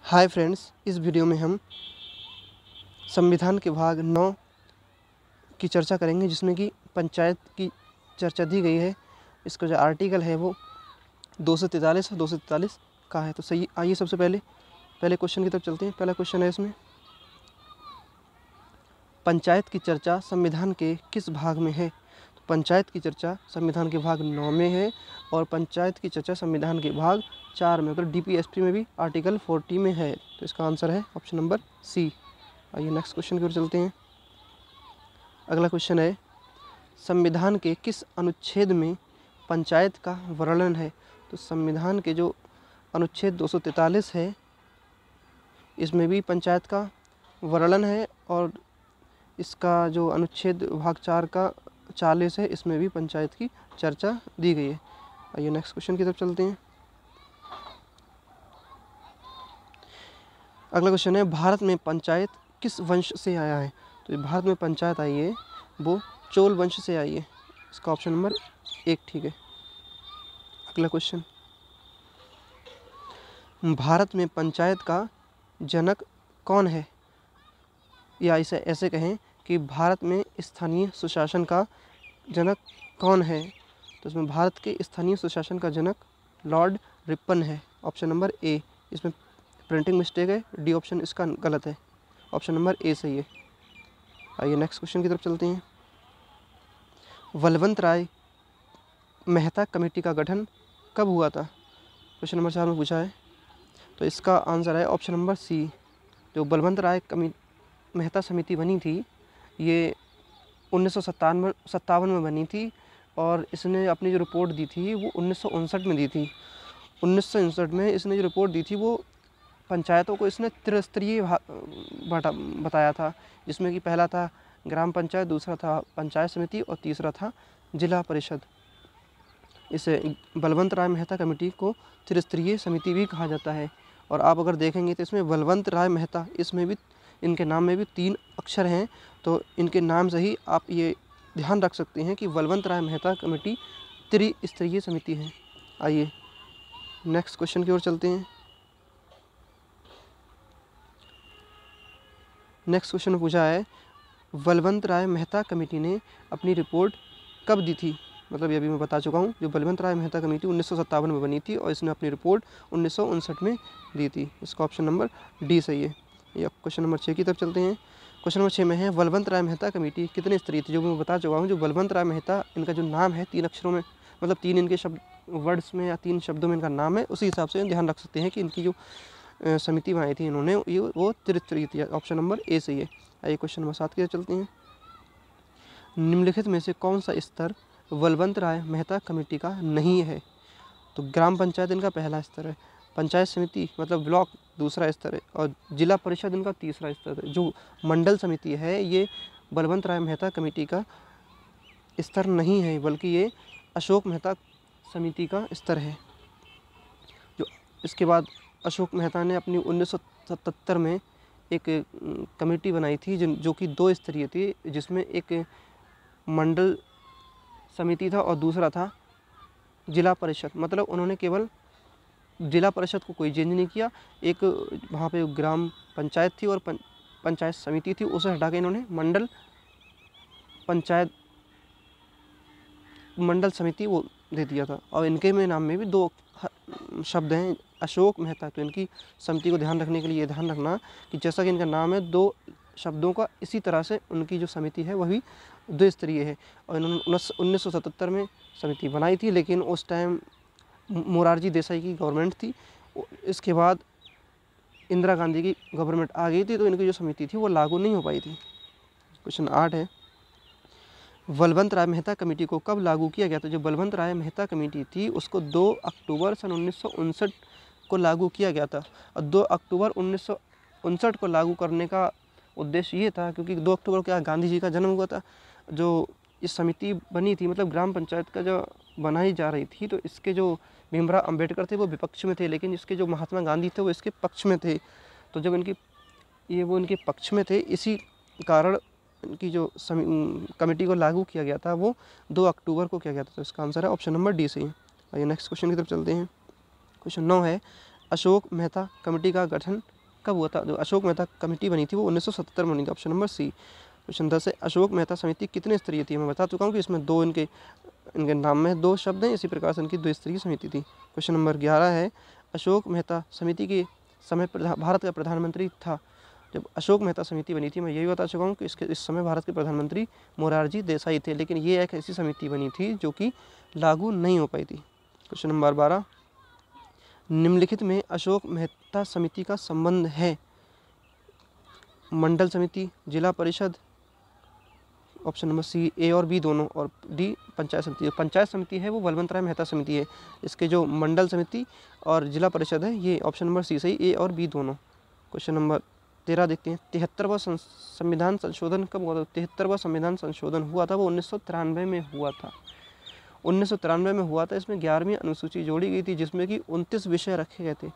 Hi friends, इस video में हम संविधान के भाग 9 की चर्चा करेंगे, जिसमें कि पंचायत की चर्चा दी गई है। इसका जो आर्टिकल है वो 243 और 243 का है। तो सही, आइए सबसे पहले क्वेश्चन की तरफ चलते हैं। पहला क्वेश्चन है इसमें, पंचायत की चर्चा संविधान के किस भाग में है? तो पंचायत की चर्चा संविधान के भाग 9 में है और पंचायत की चर्चा संविधान के भाग 4 में, मतलब DPSP में भी आर्टिकल 40 में है। तो इसका आंसर है ऑप्शन नंबर सी। आइए नेक्स्ट क्वेश्चन की ओर चलते हैं। अगला क्वेश्चन है, संविधान के किस अनुच्छेद में पंचायत का वर्णन है? तो संविधान के जो अनुच्छेद 243 है, इसमें भी पंचायत का वर्णन है, और इसका जो अनुच्छेद भाग 4 का 40 है, इसमें भी पंचायत की चर्चा दी गई है। आइए नेक्स्ट क्वेश्चन की तरफ चलते हैं। अगला क्वेश्चन है, भारत में पंचायत किस वंश से आया है? तो भारत में पंचायत आई है वो चोल वंश से आई है। इसका ऑप्शन नंबर 1 ठीक है। अगला क्वेश्चन, भारत में पंचायत का जनक कौन है? या इसे ऐसे कहें कि भारत में स्थानीय सुशासन का जनक कौन है? तो इसमें भारत के स्थानीय सुशासन का जनक लॉर्ड रिपन है। Option number A. इसमें प्रिंटिंग मिस्टेक है, डी ऑप्शन इसका गलत है, ऑप्शन नंबर ए सही है। आइए नेक्स्ट क्वेश्चन की तरफ चलते हैं। बलवंत राय मेहता कमेटी का गठन कब हुआ था? क्वेश्चन नंबर 4 में पूछा है। तो इसका आंसर है ऑप्शन नंबर सी। जो बलवंत राय मेहता समिति बनी थी, ये 1957 में बनी थी, और इसने अपनी जो रिपोर्ट दी थी वो 1959 में दी थी। 1959 में इसने जो रिपोर्ट दी थी वो पंचायतों को इसने त्रिस्तरीय बताया था, जिसमें कि पहला था ग्राम पंचायत, दूसरा था पंचायत समिति और तीसरा था जिला परिषद। इसे बलवंत राय मेहता कमेटी को त्रिस्तरीय समिति भी कहा जाता है। और आप अगर देखेंगे तो इसमें बलवंत राय मेहता, इसमें भी इनके नाम में भी 3 अक्षर हैं, तो इनके नाम से ही आप ये ध्यान रख सकते हैं कि बलवंत राय मेहता कमेटी त्रिस्तरीय समिति है। आइए नेक्स्ट क्वेश्चन की ओर चलते हैं। नेक्स्ट क्वेश्चन में पूछा है, बलवंत राय मेहता कमेटी ने अपनी रिपोर्ट कब दी थी? मतलब ये भी मैं बता चुका हूँ। जो बलवंत राय मेहता कमेटी 1957 में बनी थी और इसने अपनी रिपोर्ट 1959 में दी थी। इसका ऑप्शन नंबर डी सही है। ये क्वेश्चन नंबर 6 की तरफ चलते हैं। क्वेश्चन नंबर 6 में है, बलवंत राय मेहता कमेटी कितने स्तरीय थी? जो मैं बता चुका हूँ। जो बलवंत राय मेहता, इनका जो नाम है 3 अक्षरों में, मतलब 3 इनके शब्द वर्ड्स में या 3 शब्दों में इनका नाम है, उसी हिसाब से ध्यान रख सकते हैं कि इनकी जो समिति बनाई थी इन्होंने, ये वो त्रिस्तरीय थी। ऑप्शन नंबर ए सही है। आइए क्वेश्चन नंबर 7 की तरफ चलते हैं। निम्नलिखित में से कौन सा स्तर बलवंत राय मेहता कमेटी का नहीं है? तो ग्राम पंचायत इनका पहला स्तर है, पंचायत समिति मतलब ब्लॉक दूसरा स्तर है, और जिला परिषद इनका तीसरा स्तर है। जो मंडल समिति है, ये बलवंत राय मेहता कमेटी का स्तर नहीं है, बल्कि ये अशोक मेहता समिति का स्तर है। जो इसके बाद अशोक मेहता ने अपनी 1977 में एक कमेटी बनाई थी जो कि 2 स्तरीय थी, जिसमें एक मंडल समिति था और दूसरा था जिला परिषद। मतलब उन्होंने केवल जिला परिषद को कोई चेंज नहीं किया, एक वहाँ पे ग्राम पंचायत थी और पंचायत समिति थी, उसे हटा के इन्होंने मंडल समिति वो दे दिया था। और इनके में नाम में भी 2 शब्द हैं, अशोक मेहता। तो इनकी समिति को ध्यान रखने के लिए ये ध्यान रखना कि जैसा कि इनका नाम है 2 शब्दों का, इसी तरह से उनकी जो समिति है वह भी 2 स्तरीय है। और इन्होंने 1977 में समिति बनाई थी, लेकिन उस टाइम मोरारजी देसाई की गवर्नमेंट थी। इसके बाद इंदिरा गांधी की गवर्नमेंट आ गई थी, तो इनकी जो समिति थी वो लागू नहीं हो पाई थी। क्वेश्चन 8 है, बलवंत राय मेहता कमेटी को कब लागू किया गया था? जो बलवंत राय मेहता कमेटी थी उसको 2 अक्टूबर सन 1959 को लागू किया गया था। और 2 अक्टूबर 1959 को लागू करने का उद्देश्य ये था क्योंकि 2 अक्टूबर को क्या गांधी जी का जन्म हुआ था। जो इस समिति बनी थी, मतलब ग्राम पंचायत का जो बनाई जा रही थी, तो इसके जो भीमराव अंबेडकर थे वो विपक्ष में थे, लेकिन इसके जो महात्मा गांधी थे वो इसके पक्ष में थे। तो जब वो इनके पक्ष में थे, इसी कारण इनकी जो कमेटी को लागू किया गया था वो 2 अक्टूबर को किया गया था। तो इसका आंसर है ऑप्शन नंबर डी सही है। आइए नेक्स्ट क्वेश्चन की तरफ चलते हैं। क्वेश्चन 9 है, अशोक मेहता कमेटी का गठन कब हुआ था? जो अशोक मेहता कमेटी बनी थी वो 1977 में बनी थी, ऑप्शन नंबर सी। क्वेश्चन 10 है, अशोक मेहता समिति कितने स्तरीय थी? मैं बता चुका हूँ कि इसमें दो इनके नाम में दो शब्द हैं, इसी प्रकार से इनकी 2 स्तरीय समिति थी। क्वेश्चन नंबर 11 है, अशोक मेहता समिति के समय भारत का प्रधानमंत्री था? जब अशोक मेहता समिति बनी थी, मैं यही बता चुका हूँ कि इस समय भारत के प्रधानमंत्री मोरारजी देसाई थे, लेकिन ये एक ऐसी समिति बनी थी जो कि लागू नहीं हो पाई थी। क्वेश्चन नंबर 12, निम्नलिखित में अशोक मेहता समिति का संबंध है? मंडल समिति, जिला परिषद, ऑप्शन नंबर सी ए और बी दोनों, और डी पंचायत समिति। पंचायत समिति है वो बलवंत राय मेहता समिति है, इसके जो मंडल समिति और जिला परिषद है ये ऑप्शन नंबर सी सही, ए और बी दोनों। क्वेश्चन नंबर 13 देखते हैं, 73वां संविधान संशोधन कब हुआ था? 73वां संविधान संशोधन हुआ था वो 1993 में हुआ था। 1993 में हुआ था। इसमें 11वीं अनुसूची जोड़ी गई थी जिसमें कि 29 विषय रखे गए थे,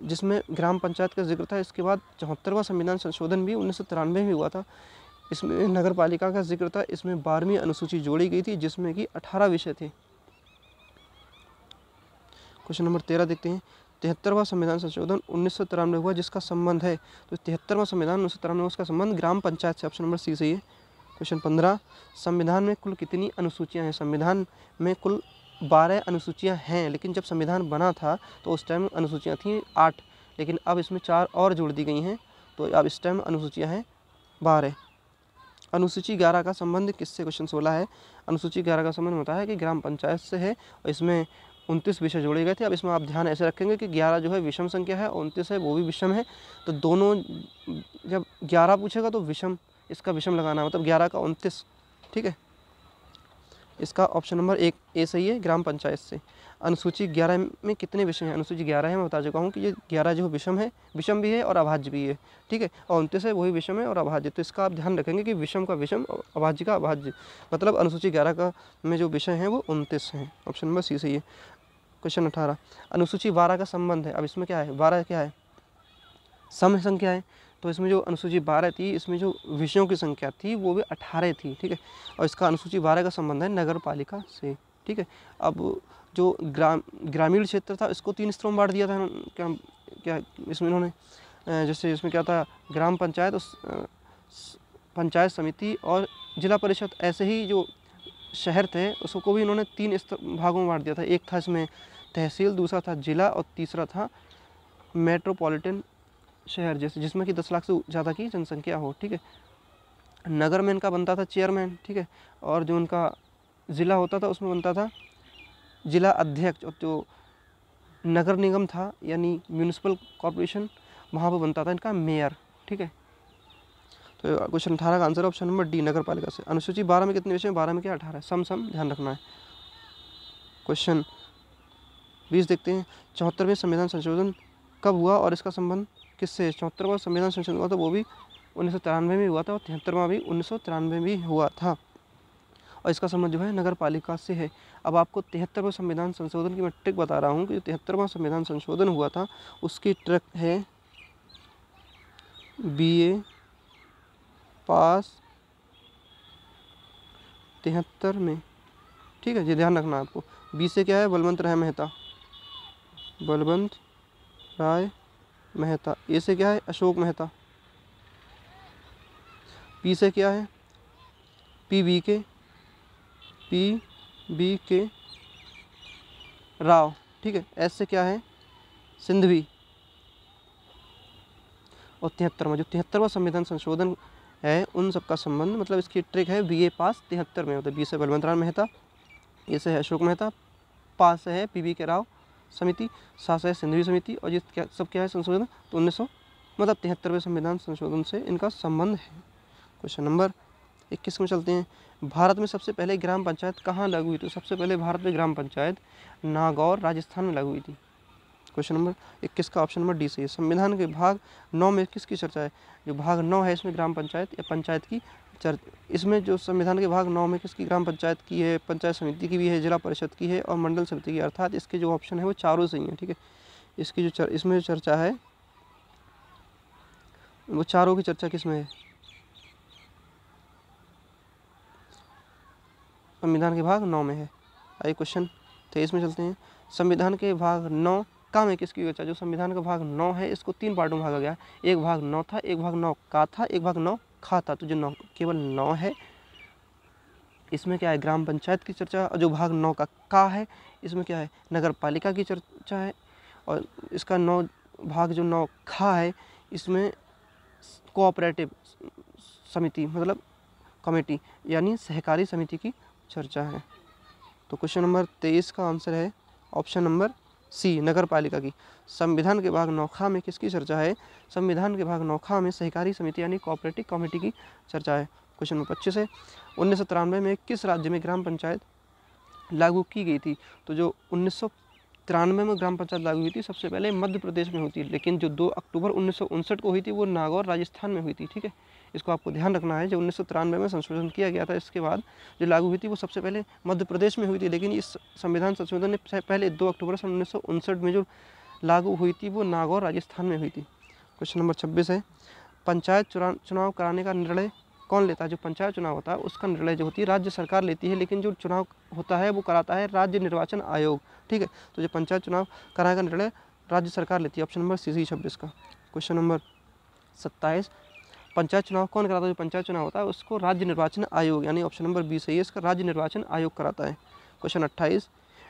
जिसमें ग्राम पंचायत का जिक्र था। इसके बाद 74वां संविधान संशोधन भी 1993 में हुआ था, इसमें नगर पालिका का जिक्र था। इसमें 12वीं अनुसूची जोड़ी गई थी जिसमें कि 18 विषय थे। क्वेश्चन नंबर 13 देखते हैं, 73वां संविधान संशोधन 1993 में हुआ जिसका संबंध है? तो 73वां संविधान 1993 में, उसका संबंध ग्राम पंचायत से, ऑप्शन नंबर सी सही है। क्वेश्चन 15, संविधान में कुल कितनी अनुसूचियां हैं? संविधान में कुल 12 अनुसूचियां हैं, लेकिन जब संविधान बना था तो उस टाइम अनुसूचियां थी 8, लेकिन अब इसमें 4 और जोड़ दी गई हैं, तो अब इस टाइम अनुसूचियां हैं 12। अनुसूची 11 का संबंध किससे? क्वेश्चन 16 है, अनुसूची 11 का संबंध होता है कि ग्राम पंचायत से है, और इसमें 29 विषय जोड़े गए थे। अब इसमें आप ध्यान ऐसे रखेंगे कि 11 जो है विषम संख्या है और 29 है वो भी विषम है, तो दोनों, जब 11 पूछेगा तो विषम, इसका विषम लगाना, मतलब 11 का 29, ठीक है। इसका ऑप्शन नंबर 1 ए सही है, ग्राम पंचायत से। अनुसूची 11 में कितने विषय हैं? अनुसूची 11 है, मैं बता चुका हूँ कि ये 11 जो विषम है, विषम भी है और अभाज्य भी है, ठीक है, और 29 है वही विषम है और अभाज्य। तो इसका आप ध्यान रखेंगे कि विषम का विषम और अभाज्य का अभाज्य, मतलब अनुसूची 11 का में जो विषय हैं वो 29 हैं, ऑप्शन नंबर सी सही है। क्वेश्चन 18, अनुसूची 12 का संबंध है। अब इसमें क्या है? 12 क्या है? सम संख्या है, तो इसमें जो अनुसूची 12 थी, इसमें जो विषयों की संख्या थी वो भी 18 थी, ठीक है, और इसका अनुसूची 12 का संबंध है नगर पालिका से, ठीक है। अब जो ग्रामीण क्षेत्र था इसको 3 स्तरों में बांट दिया था, क्या इसमें इन्होंने, जैसे इसमें क्या था, ग्राम पंचायत, पंचायत समिति और जिला परिषद। ऐसे ही जो शहर थे उसको भी इन्होंने 3 भागों में बांट दिया था। एक था इसमें तहसील, दूसरा था जिला और तीसरा था मेट्रोपॉलिटन शहर, जैसे जिसमें कि 10 लाख से ज़्यादा की जनसंख्या हो, ठीक है। नगर में इनका बनता था चेयरमैन, ठीक है, और जो उनका ज़िला होता था उसमें बनता था जिला अध्यक्ष, और जो नगर निगम था यानी म्यूनिसिपल कॉरपोरेशन, वहाँ पर बनता था इनका मेयर, ठीक है। तो क्वेश्चन 18 का आंसर ऑप्शन नंबर डी, नगर पालिका से। अनुसूची 12 में कितने विषय हैं? 12 में क्या 18 है, सम ध्यान रखना है। क्वेश्चन 20 देखते हैं, 74वें संविधान संशोधन कब हुआ और इसका संबंध किससे? 74वां संविधान संशोधन हुआ था वो भी 1993 में हुआ था, और 73वां भी 1993 में भी हुआ था, और इसका संबंध जो है नगर पालिका से है। अब आपको 73वें संविधान संशोधन की मैं ट्रिक बता रहा हूँ कि 73वां संविधान संशोधन हुआ था उसकी ट्रिक है BA पास 73 में, ठीक है, ये ध्यान रखना आपको। बी से क्या है? बलवंत राय मेहता, बलवंत राय मेहता। ए से क्या है? अशोक मेहता। पी से क्या है? PBK राव, ठीक है। एस से क्या है? सिंधवी। और 73वां, जो 73वां संविधान संशोधन है उन सबका संबंध, मतलब इसकी ट्रिक है BA पास 73 में, मतलब बी से बलवंत राय मेहता, ए से है अशोक मेहता, पास से है PBK राव समिति, सा से है सिंधवी समिति, और ये क्या सब क्या है संशोधन? तो 1900 मतलब 73वें संविधान संशोधन से इनका संबंध है। क्वेश्चन नंबर 21 में चलते हैं, भारत में सबसे पहले ग्राम पंचायत कहाँ लागू हुई? तो सबसे पहले भारत में ग्राम पंचायत नागौर राजस्थान में लागू हुई थी। क्वेश्चन नंबर 21 का ऑप्शन नंबर डी सही है। संविधान के भाग 9 में किसकी चर्चा है? जो भाग 9 है इसमें ग्राम पंचायत या पंचायत की इसमें जो संविधान के भाग 9 में किसकी ग्राम पंचायत की है, पंचायत समिति की भी है, जिला परिषद की है और मंडल समिति की, अर्थात इसके जो ऑप्शन है वो चारों सही है, ठीक है। इसकी जो इसमें जो चर्चा है वो चारों की चर्चा किस में है? संविधान के भाग 9 में है। आइए क्वेश्चन 23 में चलते हैं, संविधान के भाग 9 का में किसकी चर्चा, जो संविधान का भाग 9 है इसको 3 पार्टों में भागा गया। एक भाग 9 था, एक भाग 9 का था, एक भाग 9 खा था। तो जो 9 केवल 9 है इसमें क्या है, ग्राम पंचायत की चर्चा। और जो भाग 9 का है इसमें क्या है, नगर पालिका की चर्चा है। और इसका 9 भाग जो 9 खा है इसमें कोऑपरेटिव समिति मतलब कमेटी यानी सहकारी समिति की चर्चा है। तो क्वेश्चन नंबर 23 का आंसर है ऑप्शन नंबर सी, नगर पालिका की। संविधान के भाग 9 खा में किसकी चर्चा है, संविधान के भाग 9 खा में सहकारी समिति यानी कोऑपरेटिव कमेटी की चर्चा है। क्वेश्चन नंबर 25 है 1993 में किस राज्य में ग्राम पंचायत लागू की गई थी। तो जो 1993 में ग्राम पंचायत लागू हुई थी सबसे पहले मध्य प्रदेश में हुई थी, लेकिन जो 2 अक्टूबर 1959 को हुई थी वो नागौर राजस्थान में हुई थी। ठीक है, इसको आपको ध्यान रखना है। जो 1993 में संशोधन किया गया था इसके बाद जो लागू हुई थी वो सबसे पहले मध्य प्रदेश में हुई थी, लेकिन इस संविधान संशोधन ने पहले 2 अक्टूबर 1959 में जो लागू हुई थी वो नागौर राजस्थान में हुई थी। क्वेश्चन नंबर 26 है पंचायत चुनाव कराने का निर्णय कौन लेता है। जो पंचायत चुनाव होता है उसका निर्णय जो होती है राज्य सरकार लेती है, लेकिन जो चुनाव होता है वो कराता है राज्य निर्वाचन आयोग। ठीक है, तो जो पंचायत चुनाव कराने का निर्णय राज्य सरकार लेती है। ऑप्शन नंबर सी 26 का। क्वेश्चन नंबर 27 पंचायत चुनाव कौन कराता है। जो पंचायत चुनाव होता है उसको राज्य निर्वाचन आयोग यानी ऑप्शन नंबर बी सही है इसका, राज्य निर्वाचन आयोग कराता है। क्वेश्चन 28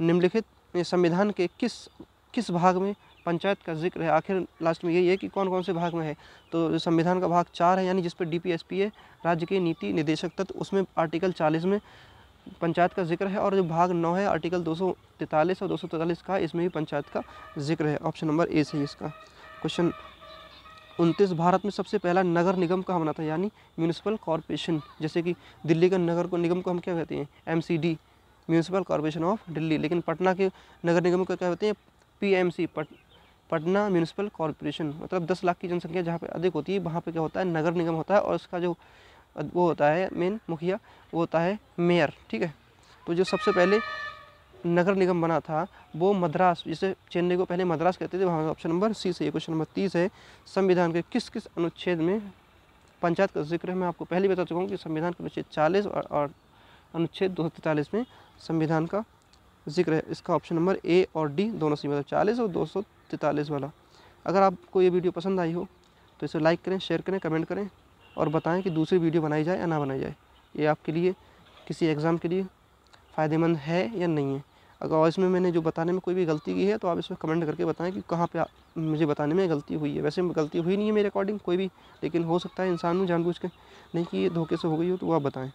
निम्नलिखित संविधान के किस भाग में पंचायत का जिक्र है। आखिर लास्ट में यही है कि कौन कौन से भाग में है। तो संविधान का भाग 4 है यानी जिस पर DPSP है, राज्य के नीति निदेशक तत्व, उसमें आर्टिकल 40 में पंचायत का जिक्र है। और जो भाग 9 है आर्टिकल 243 और 243 का, इसमें भी पंचायत का जिक्र है। ऑप्शन नंबर ए सही इसका। क्वेश्चन 29 भारत में सबसे पहला नगर निगम कहाँ बना था यानी म्यूनिसिपल कॉरपोरेशन। जैसे कि दिल्ली का नगर को निगम को हम क्या कहते हैं, MCD municipal corporation of Delhi, लेकिन पटना के नगर निगम को क्या कहते हैं, PMC पटना म्यूनिसिपल कॉरपोरेशन। मतलब 10 लाख की जनसंख्या जहाँ पे अधिक होती है वहाँ पे क्या होता है, नगर निगम होता है। और उसका जो वो होता है मेन मुखिया वो होता है मेयर। ठीक है, तो जो सबसे पहले नगर निगम बना था वो मद्रास, जिसे चेन्नई को पहले मद्रास कहते थे, वहाँ ऑप्शन नंबर सी सही है। क्वेश्चन नंबर 30 है संविधान के किस किस अनुच्छेद में पंचायत का जिक्र है। मैं आपको पहले बता चुका हूँ कि संविधान का अनुच्छेद 40 और अनुच्छेद 243 में संविधान का जिक्र है। इसका ऑप्शन नंबर ए और डी दोनों सही, मतलब 40 और 243 वाला। अगर आपको ये वीडियो पसंद आई हो तो इसे लाइक करें, शेयर करें, कमेंट करें और बताएं कि दूसरी वीडियो बनाई जाए या ना बनाई जाए। ये आपके लिए किसी एग्ज़ाम के लिए फ़ायदेमंद है या नहीं है। अगर इसमें मैंने जो बताने में कोई भी गलती की है तो आप इसमें कमेंट करके बताएं कि कहाँ पे मुझे बताने में गलती हुई है। वैसे गलती हुई नहीं है मेरे अकॉर्डिंग कोई भी, लेकिन हो सकता है इंसान में जानबूझ के नहीं कि ये धोखे से हो गई हो, तो वो आप बताएं।